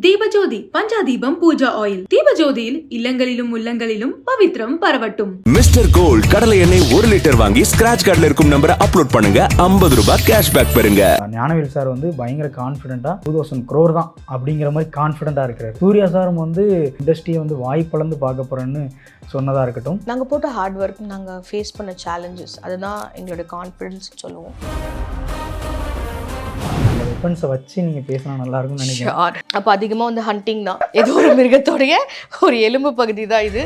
Deepajothi பஞ்சாதீபம் Pooja oil. தீபஜோதியில் இல்லங்களிலும் உள்ளங்களிலும் பவித்ரம் பரவட்டும். மிஸ்டர் கோல்ட் கடலை எண்ணெய் 1 லிட்டர் வாங்கி ஸ்கிராட்ச் கார்டுல இருக்கும் நம்பரை அப்லோட் பண்ணுங்க, 50 ரூபாய் கேஷ்பேக் பெறுங்க. ஞானவேல் சார் வந்து பயங்கர கான்ஃபிடென்ட்டா 2000 crore தான் அப்படிங்கிற மாதிரி கான்ஃபிடென்ட்டா இருக்கிறார். சூர்யா சாரும் வந்து இண்டஸ்ட்ரியை வந்து வாய்ப்பளந்து பார்க்க போறேன்னு சொன்னதா இருக்கட்டும். நாங்கள் போட்ட ஹார்ட் ஒர்க், நாங்கள் ஃபேஸ் பண்ண சேலஞ்சஸ், அதுதான் எங்களோட கான்ஃபிடென்ஸ் சொல்லுவோம். வெப்பன்ஸை வச்சு நீங்கள் பேசினா நல்லா இருக்கும்னு நினைக்கிறேன். அப்போ அதிகமாக வந்து ஹண்டிங் தான், ஏதோ ஒரு மிருகத்தோடைய ஒரு எலும்பு பகுதி தான் இது.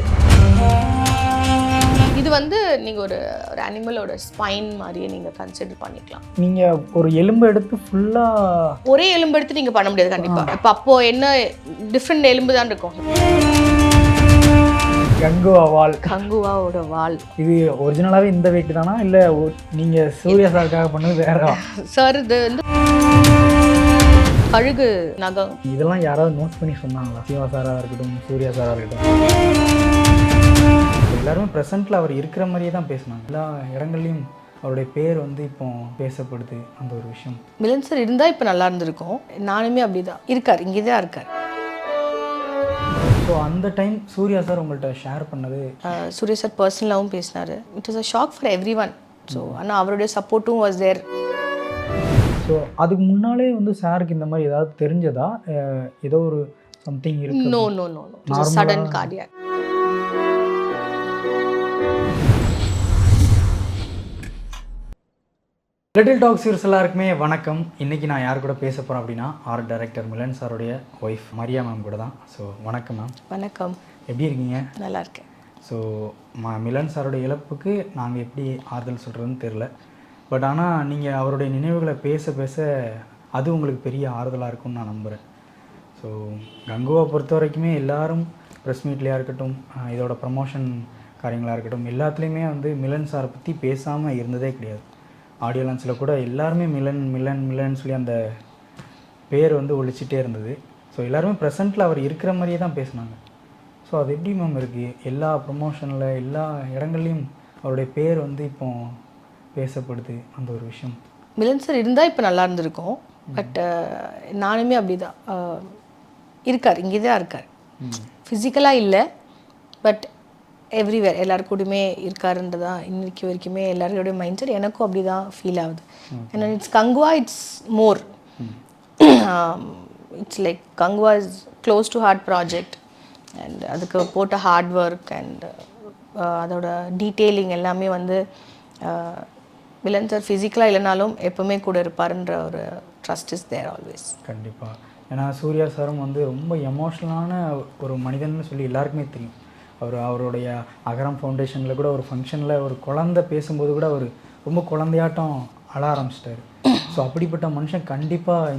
இது வந்து நீங்கள் ஒரு அனிமலோட ஸ்பைன் மாதிரியே நீங்கள் கன்சிடர் பண்ணிக்கலாம். நீங்கள் ஒரு எலும்பு எடுத்து ஃபுல்லாக ஒரே எலும்பு எடுத்து நீங்கள் பண்ண முடியாது கண்டிப்பாக. இப்போ அப்போது என்ன டிஃப்ரெண்ட் எலும்பு தான் இருக்கும். கங்குவா வால், கங்குவாவோட வால் இது ஒரிஜினலாகவே இந்த வெயிட் தானா இல்லை நீங்கள் சூர்யா சாருக்காக பண்ணது வேறா? சார் இது வந்து கழுகு நகம். இதெல்லாம் யாராவது நோட் பண்ணி சொன்னாங்களா? சிவா சாராக இருக்கட்டும், சூர்யா சாராக இருக்கட்டும், எல்லாருமே ப்ரெசென்ட்டில் அவர் இருக்கிற மாதிரியே தான் பேசினாங்க. எல்லா இடங்கள்லையும் அவருடைய பேர் வந்து இப்போ பேசப்படுது. அந்த ஒரு விஷயம் மிலன் சார் இருந்தால் இப்போ நல்லா இருந்திருக்கும். நானுமே அப்படி தான் இருக்கார், இங்கே தான் இருக்கார். ஸோ அந்த டைம் சூர்யா சார் உங்கள்கிட்ட ஷேர் பண்ணது, சூர்யா சார் பர்சனலாகவும் பேசினார். It is a shock for everyone. So ஆனால் அவருடைய சப்போர்ட்டும் வாஸ் தேர். ஸோ அதுக்கு முன்னாலே வந்து சாருக்கு இந்த மாதிரி ஏதாவது தெரிஞ்சதா? ஏதோ ஒரு சம்திங் இருக்கு? No no no no, sudden cardiac. Little talks viewers எல்லாருக்குமே வணக்கம். இன்றைக்கி நான் யார் கூட பேச போகிறேன் அப்படின்னா, ஆர்ட் டைரக்டர் மிலன் சாருடைய ஒய்ஃப் மரியா மேம் கூட தான். ஸோ வணக்கம் மேம். வணக்கம். எப்படி இருக்கீங்க? நல்லா இருக்கேன். ஸோ மிலன் சாருடைய இழப்புக்கு நாங்கள் எப்படி ஆறுதல் சொல்கிறதுன்னு தெரில. பட் ஆனால் நீங்கள் அவருடைய நினைவுகளை பேச பேச அது உங்களுக்கு பெரிய ஆறுதலாக இருக்கும்னு நான் நம்புகிறேன். ஸோ கங்குவை பொறுத்த வரைக்குமே எல்லாரும் ப்ரெஸ் மீட்லேயா இருக்கட்டும், இதோட ப்ரமோஷன் காரியங்களாக இருக்கட்டும், எல்லாத்துலேயுமே வந்து மிலன் சாரை பற்றி பேசாமல் இருந்ததே கிடையாது. ஆடியோ லான்ச்சில் கூட எல்லாருமே மிலன் மிலன் மிலன் சொல்லி அந்த பேர் வந்து ஒழிச்சிட்டே இருந்தது. ஸோ எல்லாருமே ப்ரெசென்ட்டில் அவர் இருக்கிற மாதிரியே தான் பேசினாங்க. ஸோ அது எப்படி மேம் இருக்குது? எல்லா ப்ரமோஷனில் எல்லா இடங்கள்லையும் அவருடைய பேர் வந்து இப்போ பேசப்படுது. அந்த ஒரு விஷயம் மிலன் சார் இருந்தால் இப்போ நல்லா இருந்திருக்கும். பட் நானுமே அப்படி தான் இருக்கார், இங்கே தான் இருக்கார். ஃபிசிக்கலாக இல்லை, பட் எவ்ரிவேர் எல்லாருக்கூடயுமே இருக்காருன்றதான் இன்னைக்கு வரைக்குமே எல்லாருடைய மைண்ட் செட். எனக்கும் அப்படி தான் ஃபீல் ஆகுது. ஏன்னா it's Kanguva, it's more, it's like Kanguva is close to heart project. And அதுக்கு போட்ட ஹார்ட் ஒர்க் அண்ட் அதோட டீட்டெயிலிங் எல்லாமே வந்து மிலன் சார் ஃபிசிக்கலாக இல்லைனாலும் எப்போவுமே கூட இருப்பாருன்ற ஒரு ட்ரஸ்ட் இஸ் தேர் ஆல்வேஸ். கண்டிப்பாக. ஏன்னா சூர்யா சாரும் வந்து ரொம்ப எமோஷ்னலான ஒரு மனிதன்னு சொல்லி எல்லாருக்குமே தெரியும். அவருடைய அகரம் ஃபவுண்டேஷனில் கூட ஒரு ஃபங்க்ஷனில் ஒரு குழந்தை பேசும்போது கூட அவர் ரொம்ப குழந்தையாட்டம் அழ ஆரம்பிச்சிட்டாரு. ஸோ அப்படிப்பட்ட மனுஷன் கண்டிப்பாக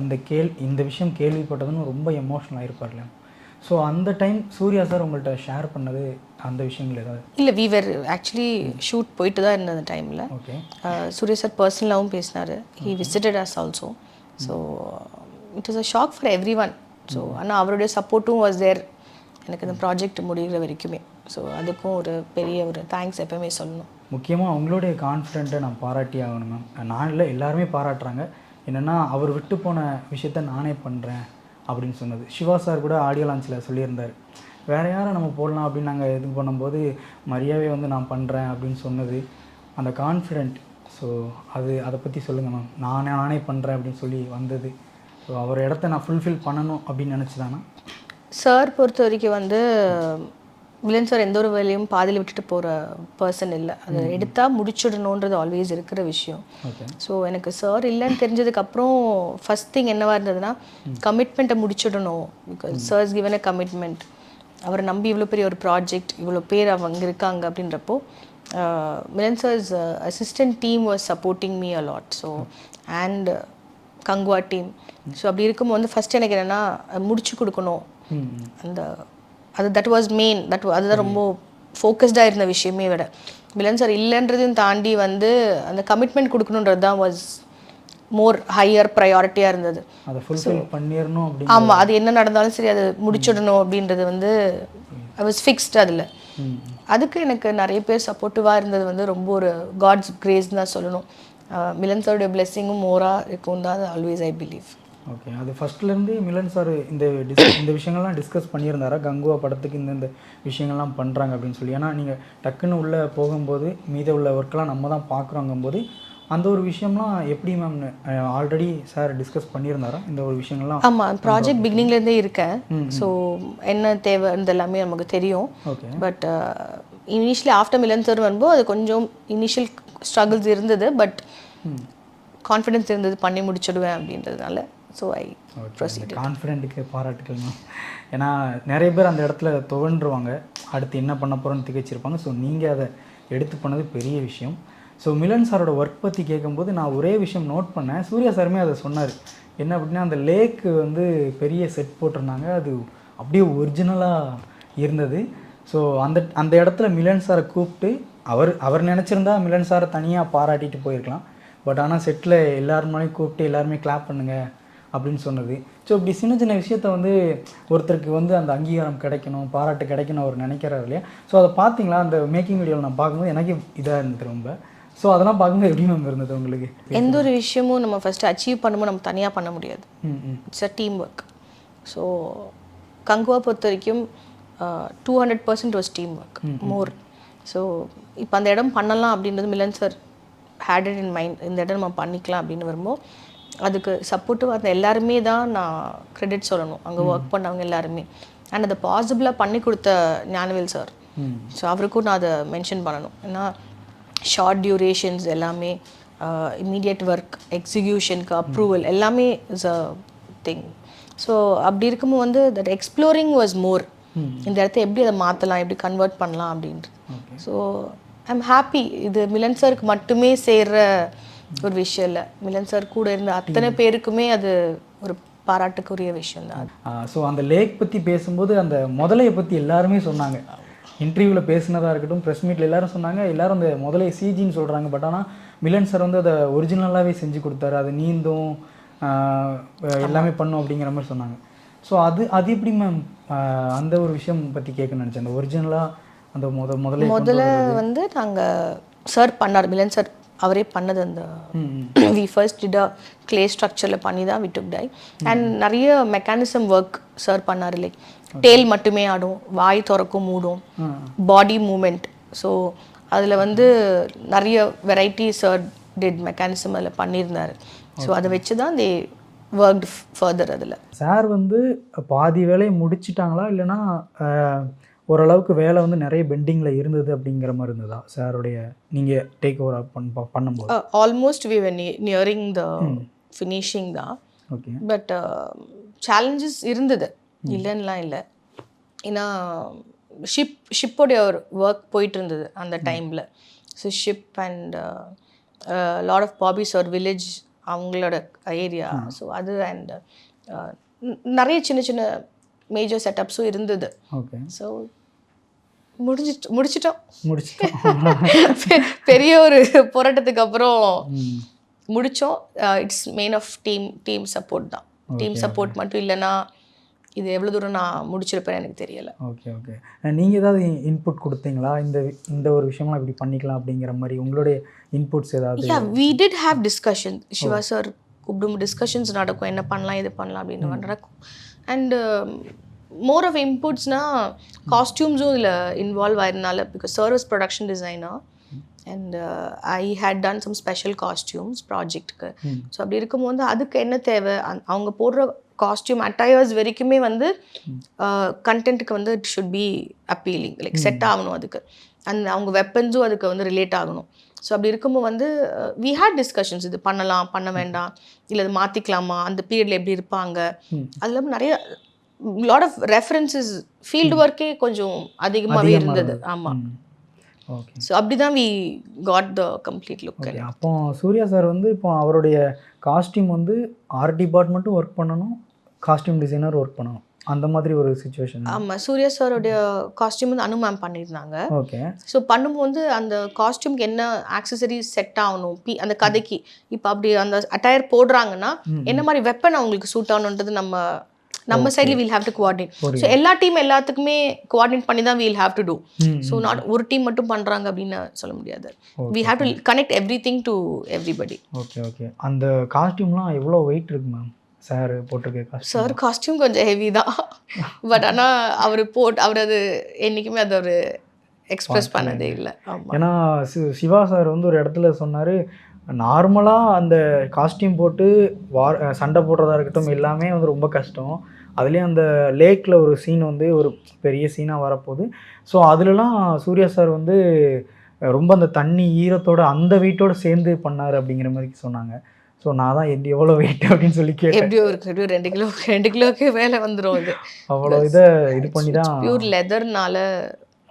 இந்த விஷயம் கேள்விப்பட்டதுன்னு ரொம்ப எமோஷ்னல் ஆகிருப்பார்ல. ஸோ அந்த டைம் சூர்யா சார் உங்கள்கிட்ட ஷேர் பண்ணது அந்த விஷயங்கள் ஏதாவது? இல்லை, வீவர் ஆக்சுவலி ஷூட் போயிட்டு தான் இருந்த அந்த டைமில். ஓகே. சூர்யா சார் பர்சனலாகவும் பேசினார். He visited us also. So it is a shock for everyone. So ஆனால் அவருடைய சப்போர்ட்டும் வாஸ் தேர் எனக்கு இந்த ப்ராஜெக்ட் முடிகிற வரைக்குமே. ஸோ அதுக்கும் ஒரு பெரிய ஒரு தேங்க்ஸ் எப்பவுமே சொல்லணும். முக்கியமாக அவங்களுடைய கான்ஃபிடென்ட்டை நான் பாராட்டி ஆகணும் மேம். நான் இல்லை, எல்லாருமே பாராட்டுறாங்க. என்னென்னா அவர் விட்டு போன விஷயத்த நானே பண்ணுறேன் அப்படின்னு சொன்னது. சிவா சார் கூட ஆடியோ லான்ச்சில் சொல்லியிருந்தார், வேறு யாரை நம்ம போடலாம் அப்படின்னு நாங்கள் இது பண்ணும்போது மரியாவே வந்து நான் பண்ணுறேன் அப்படின்னு சொன்னது, அந்த கான்ஃபிடென்ட். ஸோ அதை பற்றி சொல்லுங்கள் மேம். நானே பண்ணுறேன் அப்படின்னு சொல்லி வந்தது. ஸோ அவர் இடத்த நான் ஃபுல்ஃபில் பண்ணணும் அப்படின்னு நினச்சி தானே? சார் பொறுத்த வரைக்கும் வந்து மிலன் சார் எந்த ஒரு வேலையும் பாதியில் விட்டுட்டு போகிற பர்சன் இல்லை. அதை எடுத்தால் முடிச்சுடணுன்றது ஆல்வேஸ் இருக்கிற விஷயம். ஸோ எனக்கு சார் இல்லைன்னு தெரிஞ்சதுக்கப்புறம் ஃபஸ்ட் திங் என்னவாக இருந்ததுன்னா, கமிட்மெண்ட்டை முடிச்சுடணும். Because sir's given a commitment. அவரை நம்பி இவ்வளோ பெரிய ஒரு ப்ராஜெக்ட், இவ்வளோ பேர் அவங்க இருக்காங்க அப்படின்றப்போ Milan sir's assistant team was supporting me a lot. So and Kanguva team. So அப்படி இருக்கும்போது வந்து ஃபஸ்ட் எனக்கு என்னென்னா முடிச்சு கொடுக்கணும். That was main. அதுதான் ரொம்ப ஃபோக்கஸ்டாக இருந்த விஷயமே விட, மிலன் சார் இல்லைன்றதையும் தாண்டி வந்து அந்த கமிட்மெண்ட் கொடுக்கணுன்றது தான் வாஸ் மோர் ஹையர் ப்ரையாரிட்டியாக இருந்தது. அதை ஃபுல்ஃபில் பண்ணிடணும் அப்படி. ஆமாம், அது என்ன நடந்தாலும் சரி அதை முடிச்சிடணும் அப்படின்றது வந்து ஐ வாஸ் ஃபிக்ஸ்ட் அதில். அதுக்கு எனக்கு நிறைய பேர் சப்போர்ட்டிவாக இருந்தது வந்து ரொம்ப ஒரு காட்ஸ் கிரேஸ் தான் சொல்லணும். மிலன் சாருடைய பிளெஸ்ஸிங்கும் மோராக இருக்கும் தான் ஆல்வேஸ் ஐ பிலீவ். ஓகே. அது ஃபர்ஸ்ட்லேருந்து மிலன் சார் இந்த விஷயங்கள்லாம் டிஸ்கஸ் பண்ணியிருந்தாரா? கங்குவா படத்துக்கு இந்த விஷயங்கள்லாம் பண்ணுறாங்க அப்படின்னு சொல்லி. ஏன்னா நீங்கள் டக்குன்னு உள்ளே போகும்போது மீத உள்ள ஒர்க்கெலாம் நம்ம தான் பார்க்குறோங்கும்போது அந்த ஒரு விஷயம்லாம் எப்படி மேம் ஆல்ரெடி சார் டிஸ்கஸ் பண்ணியிருந்தாரா இந்த ஒரு விஷயங்கள்லாம்? ஆமாம், ப்ராஜெக்ட் பிகினிங்லேருந்தே இருக்கேன். ஸோ என்ன தேவை எல்லாமே நமக்கு தெரியும். Okay. But initially after Milan sir வரும்போது அது கொஞ்சம் இனிஷியல் ஸ்ட்ரகிள்ஸ் இருந்தது. பட் கான்ஃபிடென்ஸ் இருந்தது, பண்ணி முடிச்சிடுவேன் அப்படின்றதுனால. So I proceed. கான்ஃபிடென்ட்டுக்கு பாராட்டுகள் மேம். ஏன்னா நிறைய பேர் அந்த இடத்துல துவண்டுருவாங்க, அடுத்து என்ன பண்ண போகிறோன்னு திகச்சிருப்பாங்க. ஸோ நீங்கள் அதை எடுத்து பண்ணது பெரிய விஷயம். ஸோ மிலன் சாரோட ஒர்க் பற்றி கேட்கும்போது நான் ஒரே விஷயம் நோட் பண்ணேன். சூர்யா சாருமே அதை சொன்னார். என்ன அப்படின்னா, அந்த லேக்கு வந்து பெரிய செட் போட்டிருந்தாங்க, அது அப்படியே ஒரிஜினலாக இருந்தது. ஸோ அந்த இடத்துல மிலன் சாரை கூப்பிட்டு அவர் நினச்சிருந்தா மிலன் சாரை தனியாக பாராட்டிட்டு போயிருக்கலாம். பட் ஆனால் செட்டில் எல்லாருமாலையும் கூப்பிட்டு எல்லாருமே கிளாப் பண்ணுங்க அப்படின்னு சொன்னது. ஸோ இப்படி சின்ன சின்ன விஷயத்த வந்து ஒருத்தருக்கு வந்து அந்த அங்கீகாரம் கிடைக்கணும், பாராட்டு கிடைக்கணும் அவர் நினைக்கிறார் இல்லையா? ஸோ அதை பார்த்தீங்களா? அந்த மேக்கிங் வீடியோவில் நான் பார்க்கும்போது எனக்கு இதாக இருந்தது ரொம்ப. ஸோ அதெல்லாம் பார்க்கும்போது எப்படி மேம் இருந்தது உங்களுக்கு? எந்த ஒரு விஷயமும் நம்ம ஃபஸ்ட்டு அச்சீவ் பண்ணும்போது நம்ம தனியாக பண்ண முடியாது. It's a team work. So Kanguva பொறுத்த வரைக்கும் 200% was team work more. So இப்போ அந்த இடம் பண்ணலாம் அப்படின்றது Milan sir had it in mind. இந்த இடம் நம்ம பண்ணிக்கலாம் அப்படின்னு வரும்போது அதுக்கு சப்போர்ட்டிவாக இருந்த எல்லாருமே தான் நான் கிரெடிட் சொல்லணும், அங்கே ஒர்க் பண்ணவங்க எல்லாருமே. அண்ட் அதை பாசிபிளாக பண்ணி கொடுத்த ஞானவேல் சார். ஸோ அவருக்கும் நான் அதை மென்ஷன் பண்ணணும். ஏன்னா ஷார்ட் டியூரேஷன்ஸ் எல்லாமே, இம்மீடியட் ஒர்க், எக்ஸிக்யூஷனுக்கு அப்ரூவல் எல்லாமே இஸ் அ திங். ஸோ அப்படி இருக்கும்போது வந்து தட் எக்ஸ்ப்ளோரிங் வாஸ் மோர். இந்த இடத்த எப்படி அதை மாற்றலாம், எப்படி கன்வெர்ட் பண்ணலாம் அப்படின்றது. So I am happy. இது மிலன் சாருக்கு மட்டுமே சேர்ற ஒரு விஷயம் இல்லை, மிலன் சார் கூட இருந்த அத்தனை பேருக்குமே அது ஒரு பாராட்டுக்குரிய விஷயம் தான். ஸோ அந்த லேக் பற்றி பேசும்போது அந்த முதலையை பற்றி எல்லாருமே சொன்னாங்க. இன்டர்வியூவில் பேசினதாக இருக்கட்டும், ப்ரெஸ் மீட்டில் எல்லாரும் சொன்னாங்க. எல்லாரும் அந்த முதலையை சிஜின்னு சொல்கிறாங்க. பட் ஆனால் மிலன் சார் வந்து அதை ஒரிஜினலாகவே செஞ்சு கொடுத்தாரு. அது நீந்தும் எல்லாமே பண்ணும் அப்படிங்கிற மாதிரி சொன்னாங்க. ஸோ அது எப்படி மேம் அந்த ஒரு விஷயம் பற்றி கேட்க நினச்சேன். அந்த ஒரிஜினலாக அந்த முதல்ல வந்து நாங்கள் சார் பண்ணார், மிலன் சார் அவரே பண்ணது. அந்த we first did a clay ஸ்ட்ரக்சரில் பண்ணி தான் வி டுக் டை. அண்ட் நிறைய மெக்கானிசம் ஒர்க் சார் பண்ணார். லைக் டேல் மட்டுமே ஆடும், வாய் திறக்கும் மூடும், பாடி மூமெண்ட். ஸோ அதில் வந்து நிறைய வெரைட்டி சார் டிட் மெக்கானிசம் அதில் பண்ணியிருந்தார். ஸோ அதை வச்சு தான் தே ஒர்க்ட் ஃபர்தர். அதில் சார் வந்து பாதி வேலையை முடிச்சிட்டாங்களா, இல்லைன்னா ஓரளவுக்கு வேலை வந்து நிறைய பெண்டிங்கில் இருந்தது அப்படிங்கிற மாதிரி இருந்ததா சாருடைய நீங்கள் டேக் ஓவர் பண்ணும்போது? Almost we were nearing the finishing தான். ஓகே. பட் சேலஞ்சஸ் இருந்தது, இல்லைன்னுலாம் இல்லை. ஏன்னா ஷிப்போடைய ஒரு ஒர்க் போயிட்டு இருந்தது அந்த டைமில். So ship and lot of poppies ஒரு வில்லேஜ் அவங்களோட ஏரியா. ஸோ அது அண்ட் நிறைய சின்ன சின்ன மேஜர் செட்டப்ஸும் இருந்தது. ஓகே. ஸோ முடிச்சிட்டோம். முடிச்சிட்டோம். பெரிய ஒரு போராட்டத்துக்கு அப்புறம் முடித்தோம். It's main of team support தான். டீம் சப்போர்ட் மட்டும் இல்லைன்னா இது எவ்வளோ தூரம் நான் முடிச்சிருப்பேன்னு எனக்கு தெரியலை. Okay okay. நீங்கள் ஏதாவது இன்புட் கொடுத்தீங்களா? இந்த ஒரு விஷயம்லாம் இப்படி பண்ணிக்கலாம் அப்படிங்கிற மாதிரி உங்களுடைய இன்புட்ஸ் ஏதாவது? Yeah, we did have discussion. Siva sir கூப்பிடும் டிஸ்கஷன்ஸ் நடக்கும், என்ன பண்ணலாம் இது பண்ணலாம் அப்படின்னு நடக்கும். அண்டு மோர் ஆஃப் இன்புட்ஸ்னால் காஸ்டியூம்ஸும் இதில் இன்வால்வ் ஆயிருந்தால, because sir was production designer and I had done some special costumes ப்ராஜெக்ட்டுக்கு. ஸோ அப்படி இருக்கும்போது அதுக்கு என்ன தேவை, அவங்க போடுற காஸ்டியூம் அட்டையர்ஸ் வரைக்குமே வந்து கண்டென்ட்டுக்கு வந்து it should be appealing, like set ஆகணும் அதுக்கு. அண்ட் அவங்க வெப்பன்ஸும் அதுக்கு வந்து ரிலேட் ஆகணும். ஸோ அப்படி இருக்கும்போது வந்து வி ஹேட் டிஸ்கஷன்ஸ், இது பண்ணலாம் பண்ண வேண்டாம், இல்லை இது மாற்றிக்கலாமா, அந்த பீரியடில் எப்படி இருப்பாங்க. அது இல்லாமல் நிறைய லாட் ஆஃப் ரெஃபரன்சஸ், ஃபீல்டு ஒர்க்கே கொஞ்சம் அதிகமாகவே இருந்தது. ஆமாம். ஓகே. ஸோ அப்படி தான் we got the complete look. அப்போ சூர்யா சார் வந்து இப்போ அவருடைய காஸ்டியூம் வந்து ஆர்ட் டிபார்ட்மெண்ட்டும் ஒர்க் பண்ணணும், காஸ்டியூம் டிசைனர் ஒர்க் பண்ணணும், அந்த மாதிரி ஒரு சிச்சுவேஷன். ஆமாம், சூர்யா சாரோடைய காஸ்டியூம் வந்து அனு மேம் பண்ணியிருந்தாங்க. ஓகே. ஸோ பண்ணும்போது அந்த காஸ்டியூம்க்கு என்ன ஆக்சசரிஸ் செட் ஆகணும், அந்த கதைக்கு இப்போ அப்படி அந்த அட்டையர் போடுறாங்கன்னா என்ன மாதிரி வெப்பன் அவங்களுக்கு சூட் ஆகணுன்றது நம்ம சைடில் we'll have to coordinate. So எல்லா டீம் எல்லாத்துக்குமே கோஆர்டினேட் பண்ணி தான் we'll have to do. So not ஒரு டீம் மட்டும் பண்ணுறாங்க அப்படின்னு சொல்ல முடியாது. We have to connect everything to everybody. Okay okay. அந்த காஸ்டியூம்லாம் எவ்வளோ வெயிட் இருக்கு மேம்? சார் போட்டிருக்க காஸ்டியூம்? சார் காஸ்டியூம் கொஞ்சம் ஹெவி தான், பட் ஆனால் அவர் அது என்றைக்குமே அதை ஒரு எக்ஸ்பிரஸ் பண்ணதே இல்லை. ஆமாம், ஏன்னா சிவா சார் வந்து ஒரு இடத்துல சொன்னார், நார்மலாக அந்த காஸ்டியூம் போட்டு சண்டை போடுறதா இருக்கட்டும் எல்லாமே வந்து ரொம்ப கஷ்டம். அதுலேயும் அந்த லேக்கில் ஒரு சீன் வந்து ஒரு பெரிய சீனாக வரப்போகுது. ஸோ அதுலலாம் சூர்யா சார் வந்து ரொம்ப அந்த தண்ணி ஈரத்தோட அந்த வெயிட்டோடு சேர்ந்து பண்ணார் அப்படிங்கிற மாதிரி சொன்னாங்க. ஸோ நான் தான் எவ்வளோ வெயிட் அப்படின்னு சொல்லி கேட்டேன். எப்படியோ இருக்கு, எப்படியும் 2 கிலோக்கு மேலே வந்துடும். இது அவ்வளோ இதை இது பண்ணி தான் பியூர் லெதர்னால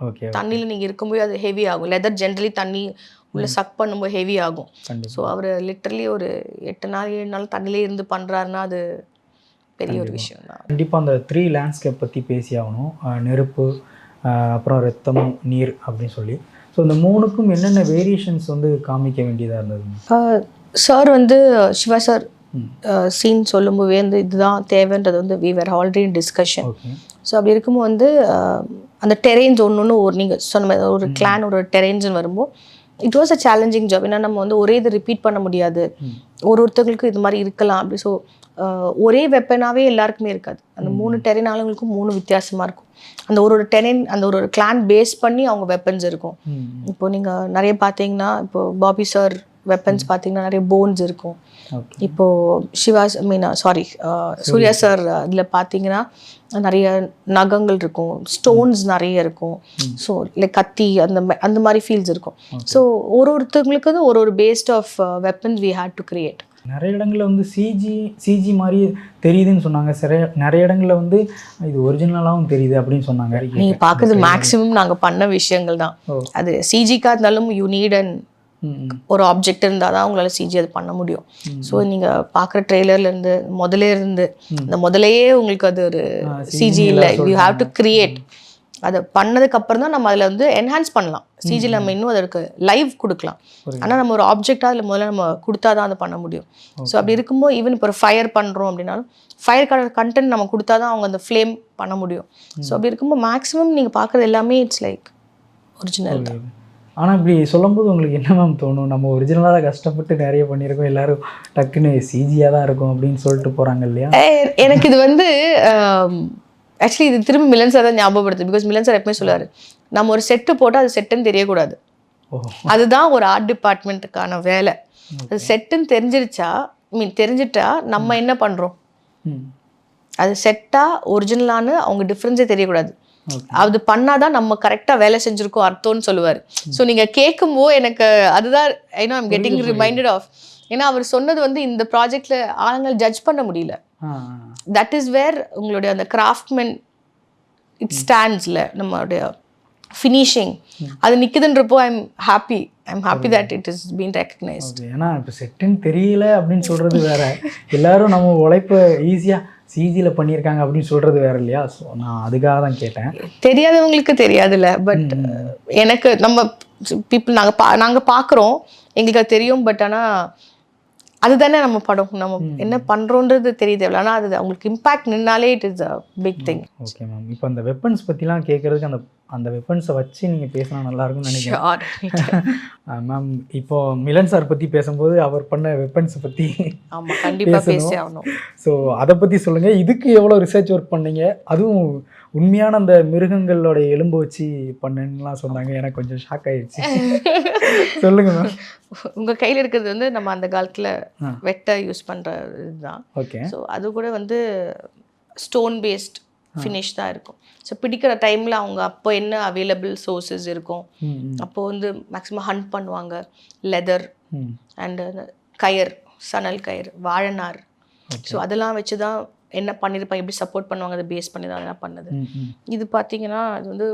ஓகே தண்ணியில் நீங்கள் இருக்கும்போது அது ஹெவி ஆகும். லெதர் ஜென்ரலி தண்ணி உள்ள சக் பண்ணும்போது ஹெவி ஆகும். ஸோ அவர் லிட்டரலி ஒரு 8 நாள் 7 நாள் தண்ணியிலே இருந்து பண்ணுறாருன்னா அது பெரிய ஒரு விஷயம் தான். கண்டிப்பாக அந்த 3 லேண்ட்ஸ்கேப் பற்றி பேசி ஆகணும். நெருப்பு, அப்புறம் ரத்தம், நீர் அப்படின்னு சொல்லி. ஸோ இந்த 3க்கும் என்னென்ன வேரியேஷன்ஸ் வந்து காமிக்க வேண்டியதாக இருந்தது? சார் வந்து சிவா சார் சீன் சொல்லும்போது வந்து இதுதான் தேவைன்றது வந்து we were already in discussion. So அப்படி இருக்கும்போது வந்து அந்த டெரெயின்ஸ் ஒன்று ஒரு நீங்கள் சொன்ன மாதிரி ஒரு கிளான் ஒரு டெரெயின்ஸ்னு வரும்போது it was a challenging job. ஏன்னா நம்ம வந்து ஒரே இதை ரிப்பீட் பண்ண முடியாது, ஒருத்தங்களுக்கு இது மாதிரி இருக்கலாம் அப்படி. ஸோ ஒரே வெப்பனாகவே எல்லாருக்குமே இருக்காது. அந்த 3 டெரெயின் ஆளுங்களுக்கும் 3 வித்தியாசமாக இருக்கும். அந்த ஒரு டெரெயின் அந்த ஒரு கிளான் பேஸ் பண்ணி அவங்க வெப்பன்ஸ் இருக்கும். இப்போ நீங்கள் நிறைய பார்த்தீங்கன்னா இப்போ பாபி சார் வெப்பன்ஸ் பார்த்தீங்கன்னா நிறைய போன்ஸ் இருக்கும். இப்போது சூர்யா சார் இதில் பார்த்தீங்கன்னா நிறைய நகங்கள் இருக்கும், ஸ்டோன்ஸ் நிறைய இருக்கும். ஸோ லைக் கத்தி அந்த மாதிரி ஃபீல்ஸ் இருக்கும். ஸோ ஒருத்தவங்களுக்கு வந்து ஒரு paste of weapons we had to create. நிறைய இடங்களில் வந்து சிஜி மாதிரி தெரியுதுன்னு சொன்னாங்க. நிறைய இடங்களில் வந்து இது ஒரிஜினலாகவும் தெரியுது அப்படின்னு சொன்னாங்க. நீங்கள் பார்க்குறது மேக்ஸிமம் நாங்கள் பண்ண விஷயங்கள் தான். அது சிஜிக்காக இருந்தாலும் யூ நீட் அண்ட் ஒரு ஆப்ஜெக்ட் இருந்தால் தான் உங்களால் சிஜி அது பண்ண முடியும். ஸோ நீங்கள் பார்க்குற ட்ரெய்லர்லேருந்து முதலையே உங்களுக்கு அது ஒரு சிஜி இல்லை, யூ ஹாவ் டு கிரியேட். அதை பண்ணதுக்கப்புறம் தான் நம்ம அதில் வந்து என்ஹான்ஸ் பண்ணலாம். சிஜியில் நம்ம இன்னும் அதற்கு லைவ் கொடுக்கலாம். ஆனால் நம்ம ஒரு ஆப்ஜெக்டாக அதில் முதல்ல நம்ம கொடுத்தா தான் அதை பண்ண முடியும். ஸோ அப்படி இருக்கும்போது ஈவன் இப்போ ஒரு ஃபயர் பண்ணுறோம் அப்படின்னாலும் ஃபயர் கண்டென்ட் நம்ம கொடுத்தா தான் அவங்க அந்த ஃப்ளேம் பண்ண முடியும். ஸோ அப்படி இருக்கும்போது மேக்ஸிமம் நீங்கள் பார்க்குறது எல்லாமே இட்ஸ் லைக் ஒரிஜினல் தான். ஆனால் இப்படி சொல்லும்போது உங்களுக்கு என்ன மேம் தோணும்? நம்ம ஒரிஜினலாக கஷ்டப்பட்டு நிறைய பண்ணியிருக்கோம், எல்லோரும் டக்குன்னு சிஜியாக தான் இருக்கும் அப்படின்னு சொல்லிட்டு போகிறாங்க இல்லையா? எனக்கு இது வந்து ஆக்சுவலி இது திரும்ப மிலன் சார் தான் ஞாபகப்படுது. பிகாஸ் மிலன் சார் எப்பவுமே சொல்லுவார், நம்ம ஒரு செட்டு போட்டால் அது செட்டுன்னு தெரியக்கூடாது. அதுதான் ஒரு ஆர்ட் டிபார்ட்மெண்ட்டுக்கான வேலை. அது செட்டுன்னு தெரிஞ்சிட்டா நம்ம என்ன பண்ணுறோம், அது செட்டா ஒரிஜினலானு அவங்க டிஃப்ரென்ஸே தெரியக்கூடாது. அது பண்ணாதான் நம்ம கரெக்டாக வேலை செஞ்சுருக்கோம் அர்த்தம்னு சொல்லுவார். ஸோ நீங்கள் கேட்கும்போது எனக்கு அதுதான் I am getting reminded of. ஏன்னா அவர் சொன்னது வந்து இந்த ப்ராஜெக்டில் ஆளுங்கள் ஜட்ஜ் பண்ண முடியல. தட் இஸ் வேர் உங்களுடைய அந்த கிராஃப்ட்மென் இட் ஸ்டாண்ட்ஸில் நம்மளுடைய ஃபினிஷிங் அது நிற்குதுன்றப்போ I am happy that it is been recognised. ஏன்னா இப்போ செட்டுன்னு தெரியல அப்படின்னு சொல்கிறது வேற, எல்லாரும் நம்ம உழைப்பை ஈஸியாக சிஜியில் பண்ணியிருக்காங்க அப்படின்னு சொல்கிறது வேற இல்லையா? ஸோ நான் அதுக்காக தான் கேட்டேன். தெரியாதவங்களுக்கு தெரியாதுல்ல, பட் எனக்கு நம்ம பீப்புள் நாங்கள் பார்க்குறோம், எங்களுக்கு அது தெரியும். பட் ஆனால் அதுதானே நம்ம படம், நம்ம என்ன பண்ணுறோன்றது தெரியுது. ஆனால் அது அவங்களுக்கு இம்பேக்ட் நின்னாலே it is a big thing. Okay ma'am, இப்போ அந்த வெப்பன்ஸ் பற்றிலாம் கேட்குறதுக்கு அந்த வெப்பன்ஸை வச்சு நீங்கள் பேசினா நல்லாயிருக்கும்னு நினைக்கிறேன். மேம் இப்போ மிலன் சார் பற்றி பேசும்போது அவர் பண்ண வெப்பன்ஸை பற்றி ஆமாம் கண்டிப்பாக பேசி ஆகணும். ஸோ அதை பற்றி சொல்லுங்கள். இதுக்கு எவ்வளோ ரிசர்ச் ஒர்க் பண்ணீங்க? அதுவும் உண்மையான அந்த மிருகங்களோட எலும்பு வச்சு பண்ணுலாம் சொன்னாங்க. எனக்கு கொஞ்சம் ஷாக் ஆயிடுச்சு. சொல்லுங்கள் மேம். உங்கள் கையில் இருக்கிறது வந்து நம்ம அந்த காலத்தில் வெட்ட யூஸ் பண்ணுற இதுதான். ஓகே. ஸோ அது கூட வந்து ஸ்டோன் பேஸ்ட் ஃபினிஷ் தான் இருக்கும். ஸோ பிடிக்கிற டைமில் அவங்க அப்போ என்ன அவைலபிள் சோர்ஸஸ் இருக்கும், அப்போது வந்து மேக்ஸிமம் ஹண்ட் பண்ணுவாங்க. லெதர் அண்டு கயிறு, சணல் கயிறு, வாழைநார். ஸோ அதெல்லாம் வச்சு தான் என்ன பண்ணியிருப்பாங்க, எப்படி சப்போர்ட் பண்ணுவாங்க, அதை பேஸ் பண்ணி தான் அதெல்லாம் பண்ணது. இது பார்த்தீங்கன்னா அது வந்து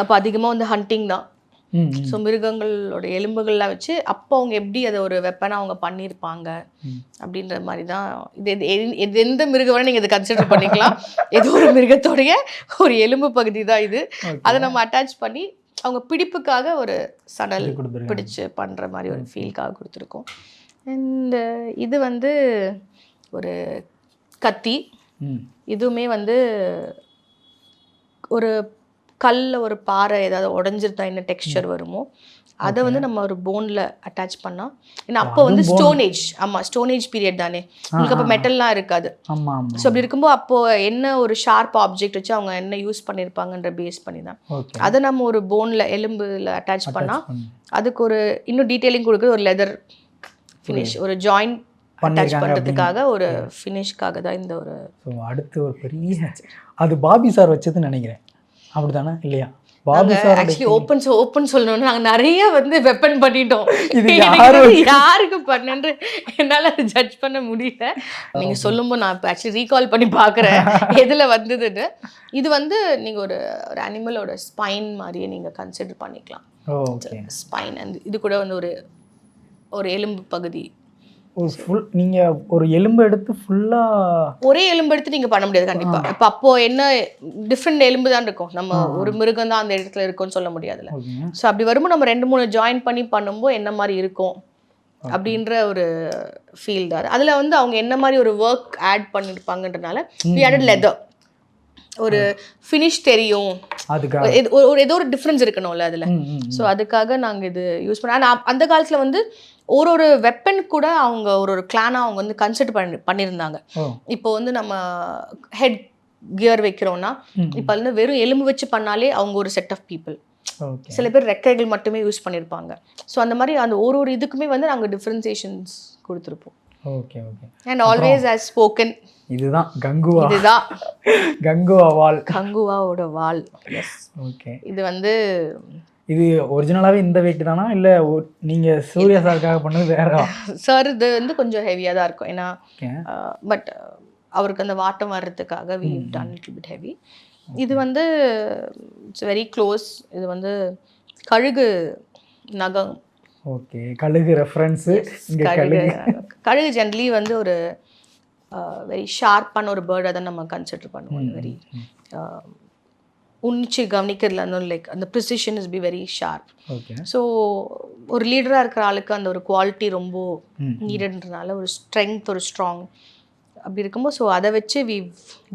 அப்போ அதிகமாக வந்து ஹண்டிங் தான். ஸோ மிருகங்களோட எலும்புகள்லாம் வச்சு அப்போ அவங்க எப்படி அதை ஒரு வெப்பனாக அவங்க பண்ணியிருப்பாங்க அப்படின்ற மாதிரி தான். இது எந்த மிருகம் வேணால் நீங்கள் இதை கன்சிடர் பண்ணிக்கலாம். ஏதோ ஒரு மிருகத்தோடைய ஒரு எலும்பு பகுதி தான் இது. அதை நம்ம அட்டாச் பண்ணி அவங்க பிடிப்புக்காக ஒரு சடல் பிடிச்சு பண்ணுற மாதிரி ஒரு ஃபீல்காக கொடுத்துருக்கோம். அண்ட் இது வந்து ஒரு கத்தி. இதுவுமே வந்து ஒரு கல்ல ஒரு பாறை ஏதாவது உடஞ்சிருந்தா என்ன டெக்ஸ்சர் வருமோ அதை வந்து நம்ம ஒரு போனில் அட்டாச் பண்ணால் ஏன்னா அப்போ வந்து ஸ்டோனேஜ் ஸ்டோனேஜ் பீரியட் தானே, உங்களுக்கு அப்போ மெட்டல்லாம் இருக்காது. ஸோ அப்படி இருக்கும்போது அப்போது என்ன ஒரு ஷார்ப் ஆப்ஜெக்ட் வச்சு அவங்க என்ன யூஸ் பண்ணியிருப்பாங்கன்ற பேஸ் பண்ணி தான் அதை நம்ம ஒரு போனில் எலும்பில் அட்டாச் பண்ணால் அதுக்கு ஒரு இன்னும் டீட்டெயிலிங் கொடுக்குறது ஒரு லெதர் ஃபினிஷ், ஒரு ஜாயிண்ட் அட்டாச் பண்ணுறதுக்காக ஒரு ஃபினிஷ்காக தான் இந்த ஒரு. ஸோ அடுத்து ஒரு பெரிய அது பாபி சார் வச்சதுன்னு நினைக்கிறேன், அப்படி தானே இல்லையா? ஆக்சுவலி ஓப்பன் சொல்லணும்னா நாங்கள் நிறைய வந்து வெப்பன் பண்ணிட்டோம். யாருக்கு பண்ணு என்னால் அதை ஜட்ஜ் பண்ண முடியல. நீங்கள் சொல்லும்போது நான் இப்போ ஆக்சுவலி ரீகால் பண்ணி பார்க்குறேன் எதில் வந்ததுன்னு. இது வந்து நீங்கள் ஒரு அனிமலோட ஸ்பைன் மாதிரியே நீங்கள் கன்சிடர் பண்ணிக்கலாம். ஸ்பைன் அண்ட் இது கூட வந்து ஒரு எலும்பு பகுதி. நீங்கள் ஒரு எலும்பு எடுத்து ஃபுல்லாக ஒரே எலும்பு எடுத்து நீங்கள் பண்ண முடியாது கண்டிப்பாக. இப்போ அப்போது என்ன டிஃப்ரெண்ட் எலும்பு தான் இருக்கும், நம்ம ஒரு மிருகம் தான் அந்த இடத்துல இருக்கும்னு சொல்ல முடியாதுல்ல. ஸோ அப்படி வரும்போது நம்ம 2-3 ஜாயின் பண்ணி பண்ணும்போது என்ன மாதிரி இருக்கும் அப்படின்ற ஒரு ஃபீல் தான். அதில் வந்து அவங்க என்ன மாதிரி ஒரு ஒர்க் ஆட் பண்ணியிருப்பாங்கன்றனால we added leather, ஒரு ஃபினிஷ் தெரியும், ஏதோ ஒரு டிஃப்ரென்ஸ் இருக்கணும்ல அதில். ஸோ அதுக்காக நாங்கள் இது யூஸ் பண்ணோம். ஆனால் அந்த காலத்தில் வந்து ஒரு வெப்பன் கூட அவங்க ஒரு கிளானாக அவங்க வந்து கன்சிடர் பண்ணியிருந்தாங்க. இப்போ வந்து நம்ம ஹெட் கியர் வைக்கிறோம்னா இப்போ வந்து வெறும் எலும்பு வச்சு பண்ணாலே அவங்க ஒரு செட் ஆஃப் பீப்புள். சில பேர் ரெக்கைகள் மட்டுமே யூஸ் பண்ணியிருப்பாங்க. ஸோ அந்த மாதிரி அந்த ஒரு இதுக்குமே வந்து நாங்கள் டிஃப்ரென்சியேஷன்ஸ் கொடுத்துருப்போம். Okay okay. And always has spoken. இதுதான் கங்குவா. இதுதான் கங்குவா வால், கங்குவாவோட வால். எஸ். ஓகே. இது வந்து இது ஒரிஜினலாகவே இந்த வெயிட் தானா இல்லை நீங்கள் சூர்யா சாருக்காக பண்ணது வேற? சார் இது வந்து கொஞ்சம் ஹெவியாக தான் இருக்கும், ஏன்னா பட் அவருக்கு அந்த வாட்டம் வர்றதுக்காக we done little bit heavy. இது வந்து இட்ஸ் வெரி க்ளோஸ். இது வந்து கழுகு நகம். ஓகே, கழுகு ரெஃபரன்ஸு. கழுகு ஜென்ரலி வந்து ஒரு வெரி ஷார்ப்பான ஒரு பேர்டாக தான் நம்ம கன்சிடர் பண்ணுவோம். வெரி உன்னிச்சு கவனிக்கிறதுல அந்த லைக் அந்த precision is be very sharp. So ஒரு லீடராக இருக்கிற ஆளுக்கு அந்த ஒரு குவாலிட்டி ரொம்ப நீடட்ன்றனால ஒரு ஸ்ட்ரென்த், ஒரு ஸ்ட்ராங் அப்படி இருக்கும்போது ஸோ அதை வச்சு வி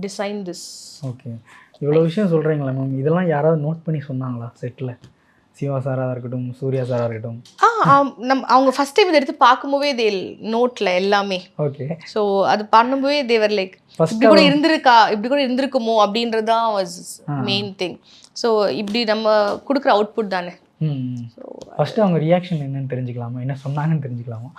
டிசைன் திஸ். ஓகே, இவ்வளோ விஷயம் சொல்கிறீங்களா மேம்? இதெல்லாம் யாராவது நோட் பண்ணி சொன்னாங்களா செட்டில்? சிவா சாராக இருக்கட்டும், சூர்யா சாராக இருக்கட்டும். அவங்க ஃபர்ஸ்ட் டைம் இதை எடுத்து பார்க்கும்போதே தே நோட்டில் எல்லாமே. ஓகே. ஸோ அது பண்ணும்போதே தேவர் லைக் இப்படி கூட இருந்திருக்குமோ அப்படின்றது தான் வாஸ் மெயின் திங். ஸோ இப்படி நம்ம கொடுக்குற அவுட்புட் தானே. ஃபர்ஸ்ட் அவங்க ரியாக்ஷன் என்னன்னு தெரிஞ்சுக்கலாமா? என்ன சொன்னாங்கன்னு தெரிஞ்சுக்கலாமா?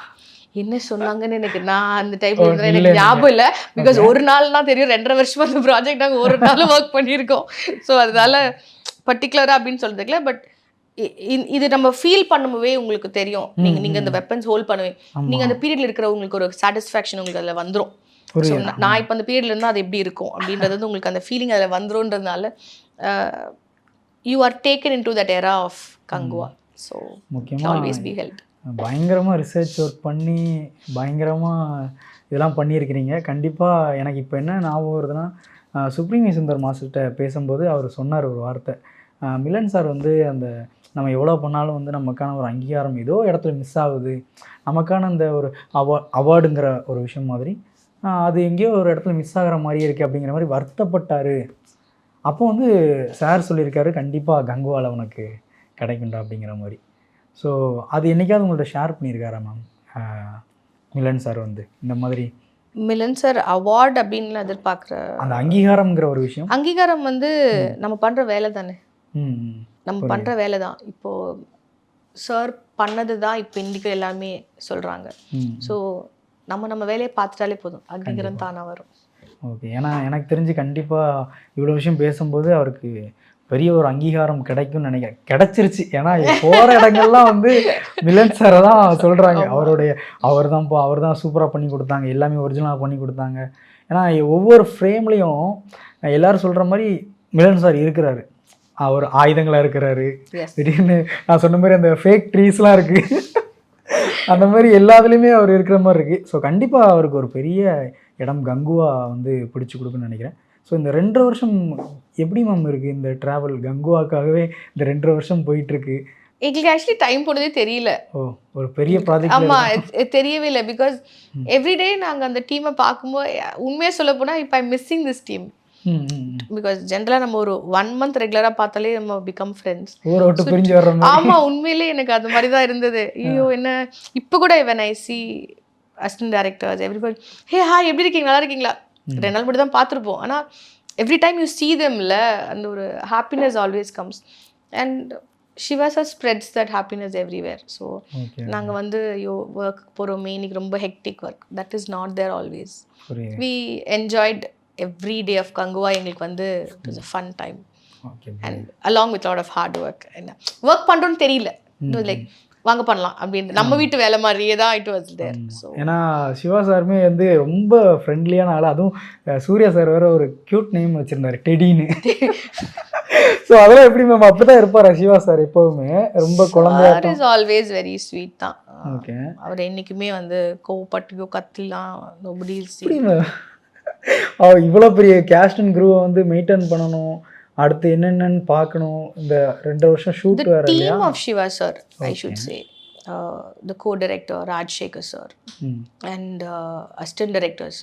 என்ன சொன்னாங்கன்னு நான் அந்த டைப்ல எனக்கு ஞாபகம் இல்லை. பிகாஸ் ஒரு நாள்னா தெரியும், 2.5 வருஷமா அந்த ப்ராஜெக்ட் நாங்கள் ஒரு நாள் ஒர்க் பண்ணியிருக்கோம். ஸோ அதனால பர்டிகுலராக அப்படின்னு சொல்றதுக்குல. பட் இது நம்ம ஃபீல் பண்ணும்போதே உங்களுக்கு தெரியும். நீங்க இந்த வெப்பன்ஸ் ஹோல்ட் பண்ணுவேன், நீங்க அந்த பீரியட்ல இருக்கிற உங்களுக்கு ஒரு சாட்டிஸ்ஃபேக்ஷன் உங்களுக்கு அதில் வந்துடும். நான் இப்போ அந்த பீரியட்ல இருந்தால் அது எப்படி இருக்கும் அப்படின்றது வந்து உங்களுக்கு அந்த ஃபீலிங் அதில் வந்துடும்ன்றதுனால you are taken into that era of Kanguva. So முக்கியமாக ஆல்வேஸ் பி ஹெல்ப். பயங்கரமாக ரிசர்ச் ஒர்க் பண்ணி பயங்கரமாக இதெல்லாம் பண்ணியிருக்கிறீங்க. கண்டிப்பாக எனக்கு இப்போ என்ன ஞாபகம் வருதுன்னா, சுப்ரீம் சுந்தர் மாஸ்டர்கிட்ட பேசும்போது அவர் சொன்னார் ஒரு வார்த்தை, மிலன் சார் வந்து அந்த நம்ம எவ்வளோ பண்ணாலும் வந்து நமக்கான ஒரு அங்கீகாரம் ஏதோ இடத்துல மிஸ் ஆகுது, நமக்கான அந்த ஒரு அவார்டுங்கிற ஒரு விஷயம் மாதிரி அது எங்கேயோ ஒரு இடத்துல மிஸ் ஆகிற மாதிரியே இருக்குது அப்படிங்கிற மாதிரி வருத்தப்பட்டார். அப்போ வந்து சார் சொல்லியிருக்காரு, கண்டிப்பாக கங்குவாவில் உனக்கு கிடைக்கும்டா அப்படிங்கிற மாதிரி. ஸோ அது என்றைக்காவது உங்கள்கிட்ட ஷேர் பண்ணியிருக்காரா மேம் மிலன் சார் வந்து இந்த மாதிரி? மிலன் சார் அவார்ட் அப்படின்னு எதிர்பார்க்குற அந்த அங்கீகாரம்ங்கிற ஒரு விஷயம், அங்கீகாரம் வந்து நம்ம பண்ணுற வேலை தானே, நம்ம பண்ணுற வேலை தான். இப்போது சார் பண்ணது தான் இப்போ இன்றைக்கு எல்லாமே சொல்கிறாங்க. ஸோ நம்ம வேலையை பார்த்துட்டாலே போதும், அங்கீகாரம் தானாக வரும். ஓகே. ஏன்னா எனக்கு தெரிஞ்சு கண்டிப்பாக இவ்வளோ விஷயம் பேசும்போது அவருக்கு பெரிய ஒரு அங்கீகாரம் கிடைக்கும்னு நினைக்கிறேன். கிடைச்சிருச்சு. ஏன்னா போகிற இடங்கள்லாம் வந்து மிலன் சாரை தான் சொல்கிறாங்க, அவர் தான் சூப்பராக பண்ணி கொடுத்தாங்க, எல்லாமே ஒரிஜினலாக பண்ணி கொடுத்தாங்க. ஏன்னா ஒவ்வொரு ஃப்ரேம்லேயும் எல்லோரும் சொல்கிற மாதிரி மிலன் சார் இருக்கிறாரு, அவர் ஆயுதங்களாக இருக்கிறாரு. திடீர்னு நான் சொன்ன மாதிரி அந்த ஃபேக் ட்ரீஸ்லாம் இருக்குது, அந்த மாதிரி எல்லாத்துலேயுமே அவர் இருக்கிற மாதிரி இருக்குது. ஸோ கண்டிப்பாக அவருக்கு ஒரு பெரிய இடம் கங்குவா வந்து பிடிச்சி கொடுக்குன்னு நினைக்கிறேன். ஸோ இந்த 2 வருஷம் எப்படி மேம் இருக்குது இந்த ட்ராவல்? கங்குவாக்காகவே இந்த 2 வருஷம் போயிட்டுருக்கு. எங்களுக்கு ஆக்சுவலி டைம் போனதே தெரியல. ஒரு பெரிய ப்ராஜெக்ட். ஆமாம், தெரியவே இல்லை. பிகாஸ் எவ்ரிடே நாங்கள் அந்த டீமை பார்க்கும்போது உண்மையாக சொல்ல போனால் இப்போ ஐ மிஸ்ஸிங் திஸ் டீம். பிகாஸ் ஜென்ரலாக நம்ம ஒரு 1 மந்த் ரெகுலராக பார்த்தாலே நம்ம பிகம் ஃப்ரெண்ட்ஸ். ஊரை விட்டு பிரிஞ்சு வர்ற மாதிரி. ஆமா, உண்மையிலே எனக்கு அது மாதிரி தான் இருந்தது. ஐயோ என்ன இப்போ கூட when I see assistant directors everybody, hey hi எப்படி இருக்கீங்க, நல்லா இருக்கீங்களா, 2 நாள் மட்டும் தான் பார்த்துருப்போம். ஆனால் எவ்ரி டைம் யூ see themல அந்த ஒரு happiness always comes and Shiva sir spreads that happiness everywhere. So நாங்கள் வந்து ஐயோ ஒர்க் போகிறோமே இன்னைக்கு ரொம்ப hectic work, that is not there always. we enjoyed every day of Kangua. எங்களுக்கு வந்து it was a fun time and along with a lot of hard work. என்ன work பண்ணுறோன்னு தெரியல, லைக் வாங்க பண்ணலாம் அப்படின்னு நம்ம வீட்டு வேலை மாதிரியே தான் இட் வாஸ் தேர். ஸோ ஏன்னா சிவா சாருமே வந்து ரொம்ப ஃப்ரெண்ட்லியான ஆள். அதுவும் சூர்யா சார் வேற ஒரு க்யூட் நேம் வச்சிருந்தாரு, டெடின்னு. ஸோ அதெல்லாம் எப்படி மேம் அப்படிதான் இருப்பாரா சிவா சார் எப்பவுமே? ரொம்ப குழந்தையா இஸ் ஆல்வேஸ் வெரி ஸ்வீட் தான். ஓகே, அவர் என்னைக்குமே வந்து கோவப்பட்டியோ கத்திலாம் நோபடி இவ்வளோ பெரிய கேஸ்ட் அண்ட் க்ரூவை வந்து மெயின்டைன் பண்ணணும், அடுத்து என்னென்னு பார்க்கணும். இந்த 2 வருஷம் ஷூட் வேற இல்லையா? Team of Siva sir I should say, the co-director Rajshekhar sir and assistant directors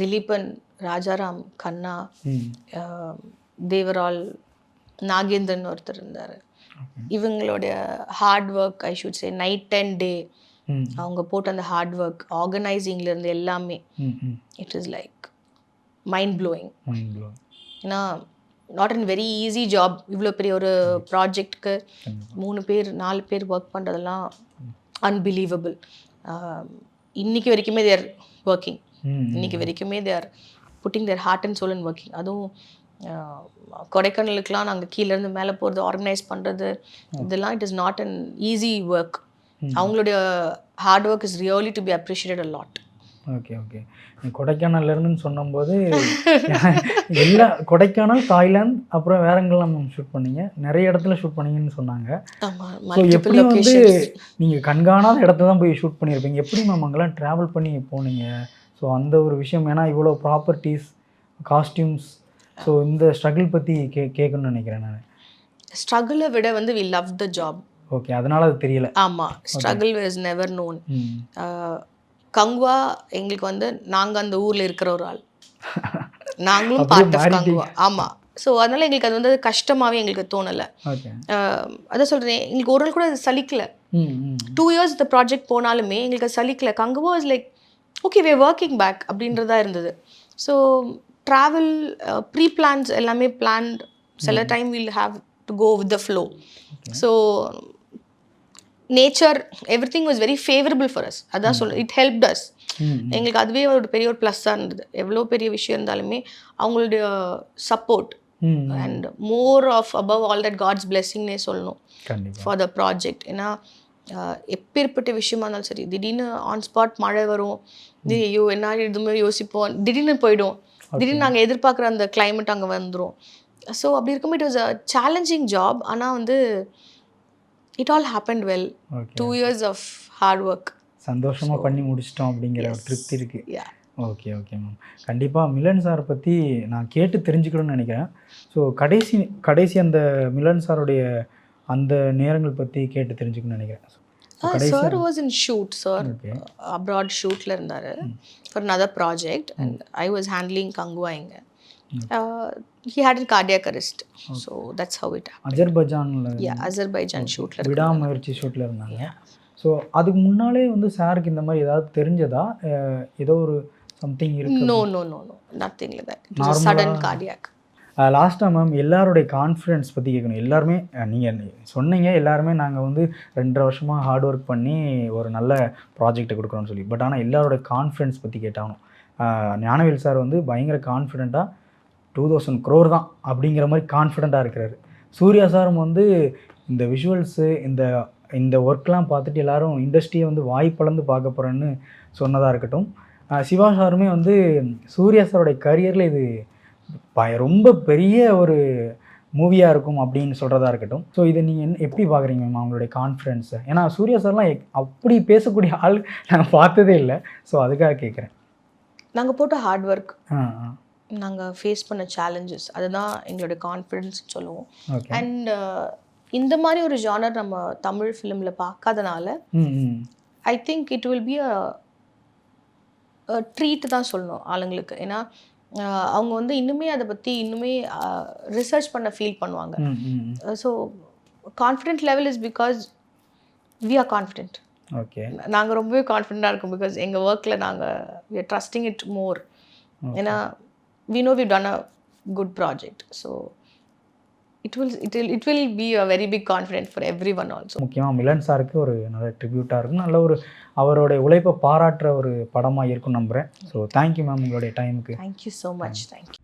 Dileepan, Rajaram, Khanna, they were all Nagendran ஒருத்தர் இருந்தார். இவங்களுடைய hard work I should say, night and day அவங்க போட்ட அந்த ஹார்ட் ஒர்க் ஆர்கனைசிங்ல இருந்து எல்லாமே it is like mind blowing. ஏன்னா not an very easy job. இவ்வளோ பெரிய ஒரு ப்ராஜெக்ட்க்கு 3 பேர் 4 பேர் ஒர்க் பண்ணுறதெல்லாம் அன்பிலீவபிள். இன்னைக்கு வரைக்குமே தேர் ஒர்க்கிங், இன்னைக்கு வரைக்குமே they're putting their heart and soul and working. அதுவும் கொடைக்கானலுக்குலாம் நாங்கள் கீழேருந்து மேலே போகிறது, ஆர்கனைஸ் பண்ணுறது, இதெல்லாம் it is not an easy work. அவங்களுடைய heart work is really to be appreciated a lot. Okay okay, கொடைக்கானல்ல இருந்துன்னு சொன்னபோது எல்லா கொடைக்கானல், தாய்லாந்து, அப்புறம் வேற எங்கெல்லாம் ஷூட் பண்ணீங்க? நிறைய இடத்துல ஷூட் பண்ணீங்கன்னு சொன்னாங்க. ஸோ எப்படி வந்து நீங்கள் கண்காணாத இடத்துல தான் போய் ஷூட் பண்ணியிருப்பீங்க, எப்படி மேம் அங்கெல்லாம் ட்ராவல் பண்ணி போனீங்க? ஸோ அந்த ஒரு விஷயம், ஏன்னா இவ்வளோ ப்ராப்பர்ட்டிஸ், காஸ்டியூம்ஸ், ஸோ இந்த ஸ்ட்ரகிள் பற்றி கேட்கணும்னு நினைக்கிறேன் நான். ஸ்ட்ரகிளை விட வந்து we love the job. Okay, அதனால அது தெரியல. ஆமாம், struggle is never known. Kanguva எங்களுக்கு வந்து நாங்கள் அந்த ஊரில் இருக்கிற ஒரு ஆள், நாங்களும் பார்ட் ஆஃப் கங்குவா. ஆமாம், ஸோ அதனால் எங்களுக்கு அது வந்து கஷ்டமாகவே எங்களுக்கு தோணலை. அதான் சொல்கிறேன், எங்களுக்கு ஒரு நாள் கூட அது சலிக்கலை. 2 years இந்த ப்ராஜெக்ட் போனாலுமே எங்களுக்கு அது சலிக்கலை. Kanguva is like okay way working back அப்படின்றதா இருந்தது. ஸோ ட்ராவல் ப்ரீ பிளான்ஸ் எல்லாமே பிளான்ட். சில time will have to go with the flow. So nature everything was very favourable for us. அதான் சொல்ல, இட் ஹெல்ப்ட் அஸ். எங்களுக்கு அதுவே ஒரு பெரிய ஒரு ப்ளஸ்ஸாக இருந்தது. எவ்வளோ பெரிய விஷயம் இருந்தாலுமே அவங்களுடைய support and more of above all that God's பிளெஸ்ஸிங்னே சொல்லணும் ஃபார் த ப்ராஜெக்ட். ஏன்னா எப்பேற்பட்ட விஷயமா இருந்தாலும் சரி, திடீர்னு ஆன் ஸ்பாட் மழை வரும், ஐயோ என்ன எதுவுமே யோசிப்போம், திடீர்னு போயிடும், திடீர்னு நாங்கள் எதிர்பார்க்குற அந்த கிளைமேட் அங்கே வந்துடும். ஸோ அப்படி இருக்கும்போது it was a challenging job. ஆனால் வந்து it all happened well. 2 years of hard work சந்தோஷமாக பண்ணி முடிச்சிட்டோம் அப்படிங்கிற ஒரு திருப்தி இருக்குது. ஓகே ஓகே மேம், கண்டிப்பாக மிலன் சாரை பற்றி நான் கேட்டு தெரிஞ்சுக்கணும்னு நினைக்கிறேன். ஸோ கடைசி அந்த மிலன் சாருடைய அந்த நேரங்கள் பற்றி கேட்டு தெரிஞ்சுக்கணும்னு நினைக்கிறேன். Sir was in shoot, sir abroad ஷூட்டில் இருந்தார் for another project and I was handling Kanguva. இங்கே he had a cardiac arrest, so that's how it happened. Azerbaijan ஷூட்ல விடாமுயற்சி ஷூட்டில் இருந்தாங்க. ஸோ அதுக்கு முன்னாலே வந்து சாருக்கு இந்த மாதிரி ஏதாவது தெரிஞ்சதா, ஏதோ ஒரு சம்திங் இருக்கு? No nothing like that. It was a sudden cardiac. லாஸ்ட்டாக மேம் எல்லாருடைய கான்ஃபிடென்ஸ் பற்றி கேட்கணும். எல்லாருமே நீங்கள் சொன்னீங்க, எல்லாருமே நாங்கள் வந்து 2.5 வருஷமாக ஹார்ட் ஒர்க் பண்ணி ஒரு நல்ல ப்ராஜெக்டை கொடுக்குறோன்னு சொல்லி. பட் ஆனால் எல்லாரோட கான்ஃபிடென்ஸ் பற்றி கேட்டாகணும். ஞானவேல் சார் வந்து பயங்கர கான்ஃபிடெண்ட்டாக 2000 crore தான் அப்படிங்கிற மாதிரி கான்ஃபிடெண்ட்டாக இருக்கிறாரு. சூர்யா சாரும் வந்து இந்த விஷுவல்ஸு இந்த ஒர்க்லாம் பார்த்துட்டு எல்லாரும் இண்டஸ்ட்ரியை வந்து வாய்ப்பளந்து பார்க்க போகிறேன்னு சொன்னதாக இருக்கட்டும். சிவா சாருமே வந்து சூர்யா சாரோடைய கரியரில் இது ரொம்ப பெரிய ஒரு மூவியாக இருக்கும் அப்படின்னு சொல்கிறதா இருக்கட்டும். ஸோ இதை நீங்கள் எப்படி பார்க்குறீங்க மேம் அவங்களுடைய கான்ஃபிடென்ஸை? ஏன்னா சூர்யா சார்லாம் அப்படி பேசக்கூடிய ஆள் நான் பார்த்ததே இல்லை. ஸோ அதுக்காக கேட்குறேன். நாங்கள் போட்ட ஹார்ட் ஒர்க், நாங்கள் ஃபேஸ் பண்ண சேலஞ்சஸ், அதுதான் எங்களுடைய கான்ஃபிடென்ஸ் சொல்லுவோம். அண்ட் இந்த மாதிரி ஒரு ஜானர் நம்ம தமிழ் ஃபிலிமில் பார்க்காதனால I think it will be a treat தான் சொல்லணும் ஆளுங்களுக்கு. ஏன்னா அவங்க வந்து இன்னுமே அதை பற்றி இன்னுமே ரிசர்ச் பண்ண ஃபீல் பண்ணுவாங்க. So confident level is because we are confident. Okay, நாங்கள் ரொம்பவே கான்ஃபிடென்ட்டாக இருக்கோம் பிகாஸ் எங்கள் ஒர்க்கில் நாங்கள் we are trusting it more. ஏன்னா we know we done a good project. So it will be a very big confidence for everyone also. முக்கியமாக Milan சாருக்கு ஒரு நல்ல ட்ரிபியூட்டாக இருக்கும், நல்ல ஒரு அவருடைய உழைப்பை பாராட்டுற ஒரு படமாக இருக்கும் நம்புகிறேன். ஸோ தேங்க்யூ மேம் உங்களுடைய டைமுக்கு. Thank you so much. Thank you.